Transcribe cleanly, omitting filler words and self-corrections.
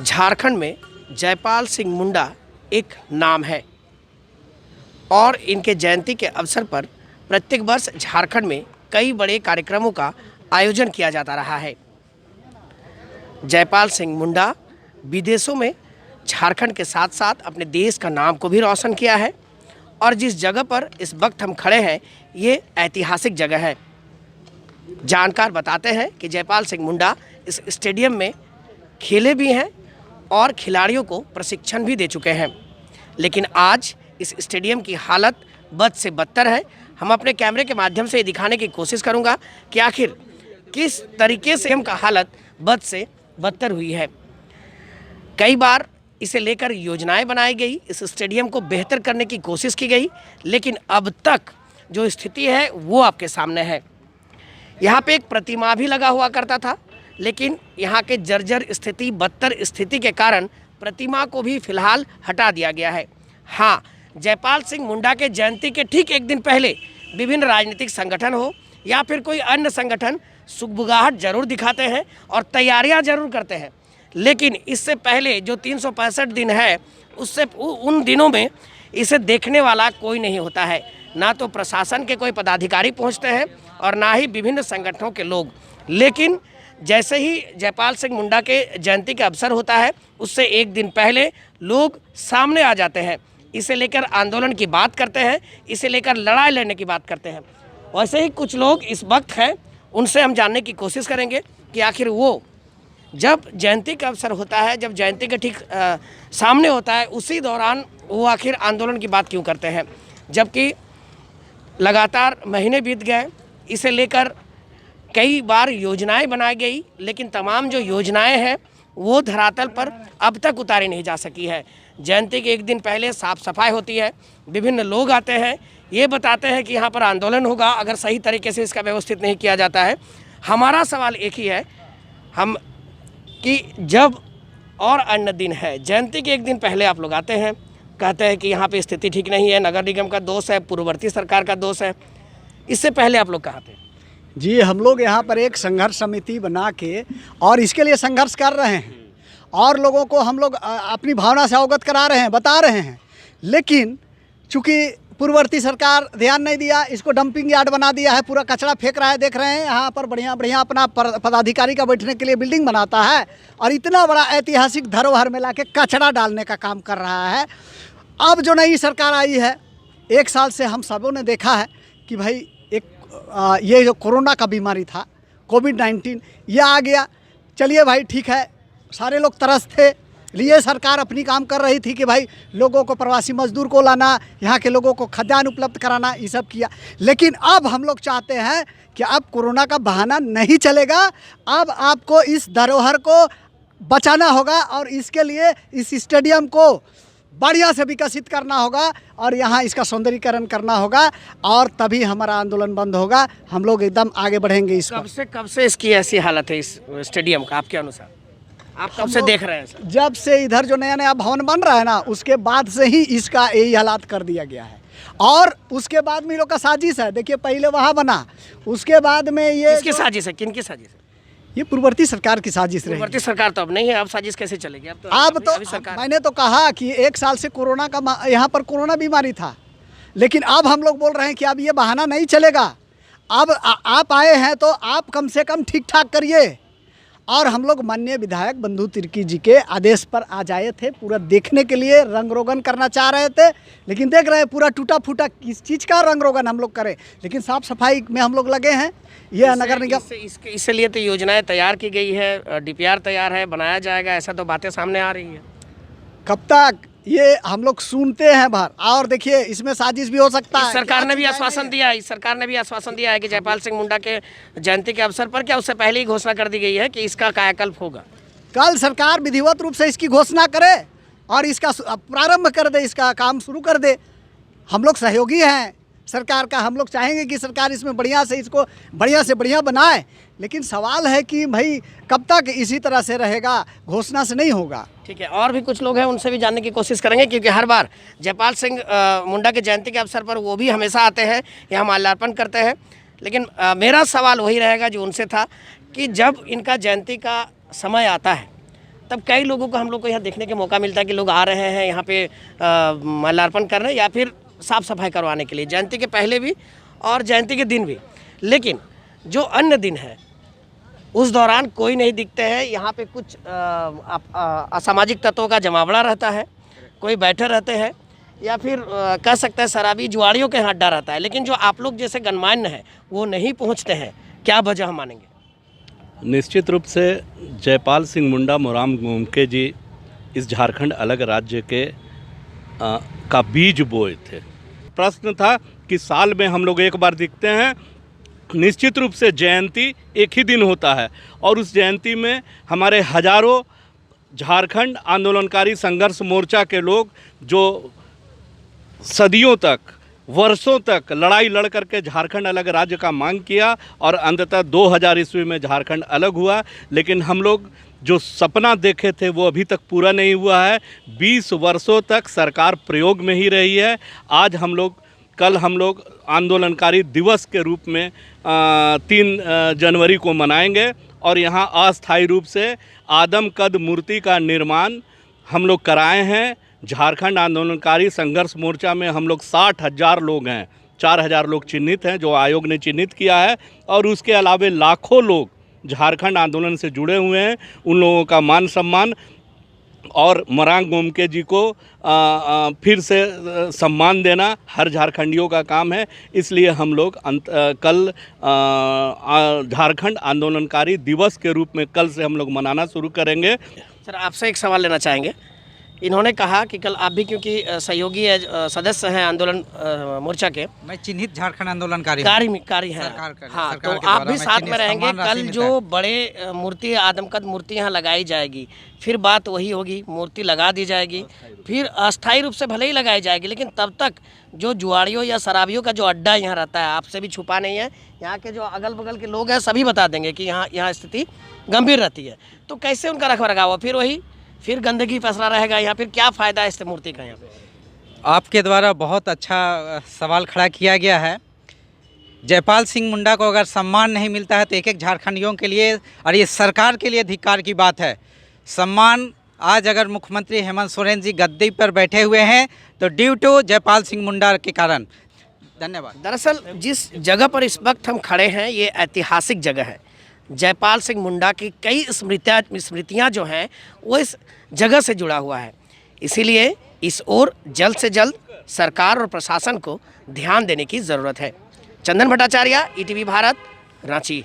झारखंड में जयपाल सिंह मुंडा एक नाम है और इनके जयंती के अवसर पर प्रत्येक वर्ष झारखंड में कई बड़े कार्यक्रमों का आयोजन किया जाता रहा है। जयपाल सिंह मुंडा विदेशों में झारखंड के साथ साथ अपने देश का नाम को भी रोशन किया है और जिस जगह पर इस वक्त हम खड़े हैं ये ऐतिहासिक जगह है। जानकार बताते हैं कि जयपाल सिंह मुंडा इस स्टेडियम में खेले भी हैं और खिलाड़ियों को प्रशिक्षण भी दे चुके हैं, लेकिन आज इस स्टेडियम की हालत बद से बदतर है। हम अपने कैमरे के माध्यम से ये दिखाने की कोशिश करूंगा कि आखिर किस तरीके से का हालत बद से बदतर हुई है। कई बार इसे लेकर योजनाएं बनाई गई, इस स्टेडियम को बेहतर करने की कोशिश की गई, लेकिन अब तक जो स्थिति है वो आपके सामने है। यहाँ पे एक प्रतिमा भी लगा हुआ करता था, लेकिन यहाँ के जर्जर स्थिति, बदतर स्थिति के कारण प्रतिमा को भी फिलहाल हटा दिया गया है। हाँ, जयपाल सिंह मुंडा के जयंती के ठीक एक दिन पहले विभिन्न राजनीतिक संगठन हो या फिर कोई अन्य संगठन सुगबुगाहट जरूर दिखाते हैं और तैयारियां जरूर करते हैं, लेकिन इससे पहले जो 365 दिन है उससे उन दिनों में इसे देखने वाला कोई नहीं होता है। ना तो प्रशासन के कोई पदाधिकारी पहुंचते हैं और ना ही विभिन्न संगठनों के लोग। लेकिन जैसे ही जयपाल सिंह मुंडा के जयंती का अवसर होता है उससे एक दिन पहले लोग सामने आ जाते हैं, इसे लेकर आंदोलन की बात करते हैं, इसे लेकर लड़ाई लड़ने की बात करते हैं। वैसे ही कुछ लोग इस वक्त हैं, उनसे हम जानने की कोशिश करेंगे कि आखिर वो जब जयंती का अवसर होता है, जब जयंती के ठीक सामने होता है, उसी दौरान वो आखिर आंदोलन की बात क्यों करते हैं, जबकि लगातार महीने बीत गए, इसे लेकर कई बार योजनाएं बनाई गई, लेकिन तमाम जो योजनाएं हैं वो धरातल पर अब तक उतारी नहीं जा सकी है। जयंती के एक दिन पहले साफ सफाई होती है, विभिन्न लोग आते हैं, ये बताते हैं कि यहाँ पर आंदोलन होगा अगर सही तरीके से इसका व्यवस्थित नहीं किया जाता है। हमारा सवाल एक ही है हम कि जब और अन्य दिन है, जयंती के एक दिन पहले आप लोग आते हैं, कहते हैं कि यहाँ पे स्थिति ठीक नहीं है, नगर निगम का दोष है, पूर्ववर्ती सरकार का दोष है। इससे पहले आप लोग कहाँ थे? जी, हम लोग यहाँ पर एक संघर्ष समिति बना के और इसके लिए संघर्ष कर रहे हैं और लोगों को हम लोग अपनी भावना से अवगत करा रहे हैं, बता रहे हैं, लेकिन चूँकि पूर्ववर्ती सरकार ध्यान नहीं दिया, इसको डंपिंग यार्ड बना दिया है, पूरा कचरा फेंक रहा है। देख रहे हैं यहाँ पर बढ़िया बढ़िया अपना पदाधिकारी का बैठने के लिए बिल्डिंग बनाता है और इतना बड़ा ऐतिहासिक धरोहर में लाके कचरा डालने का काम कर रहा है। अब जो नई सरकार आई है, एक साल से हम सबों ने देखा है कि भाई ये जो कोरोना का बीमारी था, कोविड-19, ये आ गया। चलिए भाई ठीक है, सारे लोग तरस थे, लिए सरकार अपनी काम कर रही थी कि भाई लोगों को, प्रवासी मजदूर को लाना, यहाँ के लोगों को खाद्यान्न उपलब्ध कराना, ये सब किया। लेकिन अब हम लोग चाहते हैं कि अब कोरोना का बहाना नहीं चलेगा, अब आपको इस धरोहर को बचाना होगा और इसके लिए इस स्टेडियम को बढ़िया से विकसित करना होगा और यहाँ इसका सौंदर्यीकरण करना होगा और तभी हमारा आंदोलन बंद होगा। हम लोग एकदम आगे बढ़ेंगे। इस कब से इसकी ऐसी हालत है इस स्टेडियम का, आपके अनुसार? आप कब से देख रहे हैं सर? जब से इधर जो नया नया भवन बन रहा है ना, उसके बाद से ही इसका यही हालात कर दिया गया है और उसके बाद में लोग का साजिश है। देखिए, पहले वहाँ बना, उसके बाद में ये किसकी साजिश है, किनकी साजिश है? ये पूर्ववर्ती सरकार की साजिश रही। पूर्ववर्ती सरकार तो अब नहीं है, अब साजिश कैसे चलेगी? अब तो मैंने तो कहा कि एक साल से कोरोना का यहाँ पर कोरोना बीमारी था, लेकिन अब हम लोग बोल रहे हैं कि अब ये बहाना नहीं चलेगा। अब आप आए हैं तो आप कम से कम ठीक ठाक करिए। और हम लोग माननीय विधायक बंधु तिर्की जी के आदेश पर आ जाए थे, पूरा देखने के लिए रंग रोगन करना चाह रहे थे, लेकिन देख रहे हैं पूरा टूटा फूटा। किस चीज़ का रंग रोगन हम लोग करें, लेकिन साफ सफाई में हम लोग लगे हैं। ये नगर निगम इसलिए तो योजनाएं तैयार की गई है, डीपीआर तैयार है, बनाया जाएगा, ऐसा तो बातें सामने आ रही है। कब तक ये हम लोग सुनते हैं बाहर? और देखिए, इसमें साजिश भी हो सकता है। सरकार ने भी आश्वासन दिया है, इस सरकार ने भी आश्वासन दिया है कि जयपाल सिंह मुंडा के जयंती के अवसर पर, क्या उससे पहले ही घोषणा कर दी गई है कि इसका कायाकल्प होगा? कल सरकार विधिवत रूप से इसकी घोषणा करे और इसका प्रारंभ कर दे, इसका काम शुरू कर दे। हम लोग सहयोगी हैं सरकार का, हम लोग चाहेंगे कि सरकार इसमें बढ़िया से इसको बढ़िया से बढ़िया बनाए, लेकिन सवाल है कि भाई कब तक इसी तरह से रहेगा, घोषणा से नहीं होगा। ठीक है, और भी कुछ लोग हैं, उनसे भी जानने की कोशिश करेंगे, क्योंकि हर बार जयपाल सिंह मुंडा के जयंती के अवसर पर वो भी हमेशा आते हैं, यहाँ माल्यार्पण करते हैं। लेकिन मेरा सवाल वही रहेगा जो उनसे था कि जब इनका जयंती का समय आता है तब कई लोगों को हम लोग को यहाँ देखने के मौका मिलता है कि लोग आ रहे हैं यहाँ पे माल्यार्पण कर रहे हैं या फिर साफ़ सफाई करवाने के लिए, जयंती के पहले भी और जयंती के दिन भी। लेकिन जो अन्य दिन है उस दौरान कोई नहीं दिखते हैं। यहाँ पे कुछ असामाजिक तत्वों का जमावड़ा रहता है, कोई बैठे रहते हैं या फिर कह सकते हैं शराबी जुआड़ियों के यहाँ अड्डा रहता है। लेकिन जो आप लोग जैसे गणमान्य हैं वो नहीं पहुँचते हैं, क्या वजह हम मानेंगे? निश्चित रूप से जयपाल सिंह मुंडा मोराम गोमके जी इस झारखंड अलग राज्य के का बीज बोए थे। प्रश्न था कि साल में हम लोग एक बार दिखते हैं। निश्चित रूप से जयंती एक ही दिन होता है और उस जयंती में हमारे हजारों झारखंड आंदोलनकारी संघर्ष मोर्चा के लोग जो सदियों तक, वर्षों तक लड़ाई लड़ करके झारखंड अलग राज्य का मांग किया और अंततः 2000 ईस्वी में झारखंड अलग हुआ। लेकिन हम लोग जो सपना देखे थे वो अभी तक पूरा नहीं हुआ है। 20 वर्षों तक सरकार प्रयोग में ही रही है। आज कल हम लोग आंदोलनकारी दिवस के रूप में 3 जनवरी को मनाएंगे और यहाँ अस्थायी रूप से आदमकद मूर्ति का निर्माण हम लोग कराए हैं। झारखंड आंदोलनकारी संघर्ष मोर्चा में हम लोग 60,000 लोग हैं, 4,000 लोग चिन्हित हैं जो आयोग ने चिन्हित किया है और उसके अलावा लाखों लोग झारखंड आंदोलन से जुड़े हुए हैं। उन लोगों का मान सम्मान और मोराम गोमके जी को फिर से सम्मान देना हर झारखंडियों का काम है। इसलिए हम लोग कल झारखंड आंदोलनकारी दिवस के रूप में कल से हम लोग मनाना शुरू करेंगे। सर, आपसे एक सवाल लेना चाहेंगे। इन्होंने कहा कि कल आप भी क्योंकि सहयोगी सदस्य हैं आंदोलन मोर्चा के, मैं चिन्हित झारखंड आंदोलनकारी कार्य हैं। हाँ, तो आप भी साथ में रहेंगे। कल जो बड़े मूर्ति आदमकद मूर्ति यहाँ लगाई जाएगी, फिर बात वही होगी, मूर्ति लगा दी जाएगी, फिर अस्थायी रूप से भले ही लगाई जाएगी, लेकिन तब तक जो जुआड़ियों या शराबियों का जो अड्डा यहाँ रहता है, आपसे भी छुपा नहीं है, यहाँ के जो अगल बगल के लोग हैं सभी बता देंगे कि यहाँ स्थिति गंभीर रहती है। तो कैसे उनका रखरखाव? फिर गंदगी पसरा रहेगा यहाँ, फिर क्या फ़ायदा है इस मूर्ति का यहाँ पे? आपके द्वारा बहुत अच्छा सवाल खड़ा किया गया है। जयपाल सिंह मुंडा को अगर सम्मान नहीं मिलता है तो एक झारखंडियों के लिए और ये सरकार के लिए धिक्कार की बात है। सम्मान आज अगर मुख्यमंत्री हेमंत सोरेन जी गद्दी पर बैठे हुए हैं तो ड्यू टू जयपाल सिंह मुंडा के कारण। धन्यवाद। दरअसल जिस जगह पर इस वक्त हम खड़े हैं ये ऐतिहासिक जगह है। जयपाल सिंह मुंडा की कई स्मृतियाँ जो हैं वो इस जगह से जुड़ा हुआ है। इसीलिए इस ओर जल्द से जल्द सरकार और प्रशासन को ध्यान देने की ज़रूरत है। चंदन भट्टाचार्य, ईटीवी भारत, रांची।